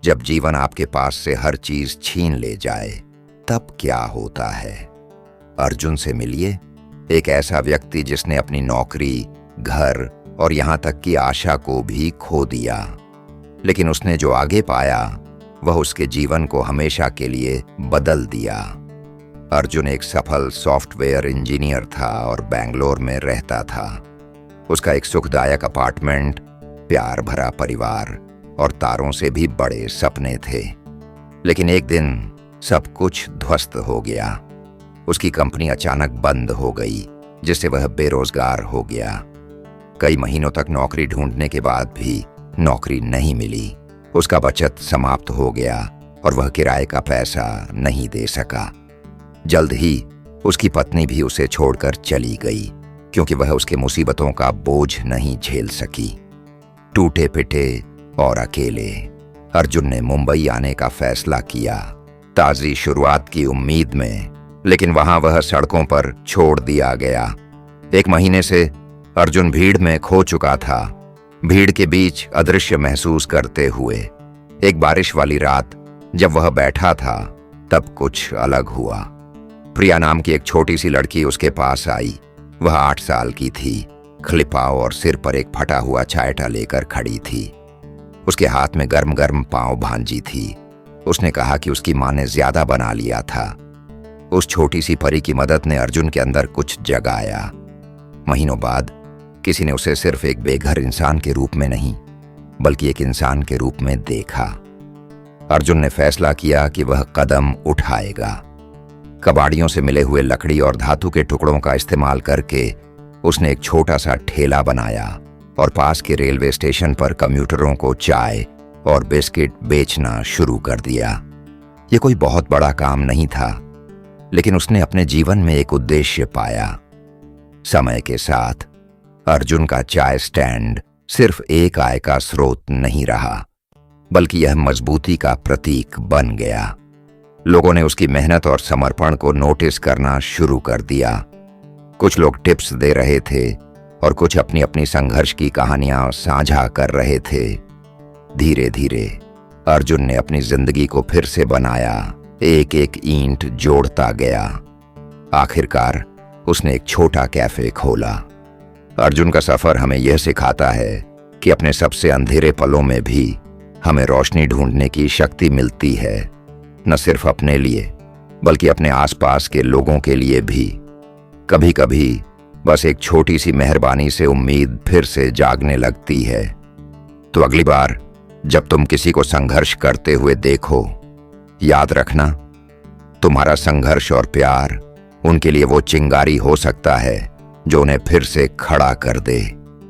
जब जीवन आपके पास से हर चीज छीन ले जाए तब क्या होता है। अर्जुन से मिलिए, एक ऐसा व्यक्ति जिसने अपनी नौकरी, घर और यहां तक कि आशा को भी खो दिया, लेकिन उसने जो आगे पाया वह उसके जीवन को हमेशा के लिए बदल दिया। अर्जुन एक सफल सॉफ्टवेयर इंजीनियर था और बेंगलोर में रहता था। उसका एक सुखदायक अपार्टमेंट, प्यार भरा परिवार और तारों से भी बड़े सपने थे। लेकिन एक दिन सब कुछ ध्वस्त हो गया। उसकी कंपनी अचानक बंद हो गई, जिससे वह बेरोजगार हो गया। कई महीनों तक नौकरी ढूंढने के बाद भी नौकरी नहीं मिली। उसका बचत समाप्त हो गया और वह किराए का पैसा नहीं दे सका। जल्द ही उसकी पत्नी भी उसे छोड़कर चली गई, क्योंकि वह उसके मुसीबतों का बोझ नहीं झेल सकी। टूटे पिटे और अकेले अर्जुन ने मुंबई आने का फैसला किया, ताजी शुरुआत की उम्मीद में। लेकिन वहां वह सड़कों पर छोड़ दिया गया। एक महीने से अर्जुन भीड़ में खो चुका था, भीड़ के बीच अदृश्य महसूस करते हुए। एक बारिश वाली रात जब वह बैठा था तब कुछ अलग हुआ। प्रिया नाम की एक छोटी सी लड़की उसके पास आई। वह 8 साल की थी, खलिपाव और सिर पर एक फटा हुआ चायटा लेकर खड़ी थी। उसके हाथ में गर्म गर्म पाव भांजी थी। उसने कहा कि उसकी माँ ने ज्यादा बना लिया था। उस छोटी सी परी की मदद ने अर्जुन के अंदर कुछ जगाया। महीनों बाद किसी ने उसे सिर्फ एक बेघर इंसान के रूप में नहीं, बल्कि एक इंसान के रूप में देखा। अर्जुन ने फैसला किया कि वह कदम उठाएगा। कबाड़ियों से मिले हुए लकड़ी और धातु के टुकड़ों का इस्तेमाल करके उसने एक छोटा सा ठेला बनाया और पास के रेलवे स्टेशन पर कम्यूटरों को चाय और बिस्किट बेचना शुरू कर दिया। ये कोई बहुत बड़ा काम नहीं था, लेकिन उसने अपने जीवन में एक उद्देश्य पाया। समय के साथ अर्जुन का चाय स्टैंड सिर्फ एक आय का स्रोत नहीं रहा, बल्कि यह मजबूती का प्रतीक बन गया। लोगों ने उसकी मेहनत और समर्पण को नोटिस करना शुरू कर दिया। कुछ लोग टिप्स दे रहे थे और कुछ अपनी अपनी संघर्ष की कहानियां साझा कर रहे थे। धीरे धीरे अर्जुन ने अपनी जिंदगी को फिर से बनाया, एक एक ईंट जोड़ता गया। आखिरकार उसने एक छोटा कैफे खोला। अर्जुन का सफर हमें यह सिखाता है कि अपने सबसे अंधेरे पलों में भी हमें रोशनी ढूंढने की शक्ति मिलती है, न सिर्फ अपने लिए बल्कि अपने आसपास के लोगों के लिए भी। कभी कभी बस एक छोटी सी मेहरबानी से उम्मीद फिर से जागने लगती है। तो अगली बार जब तुम किसी को संघर्ष करते हुए देखो, याद रखना, तुम्हारा संघर्ष और प्यार उनके लिए वो चिंगारी हो सकता है जो उन्हें फिर से खड़ा कर दे।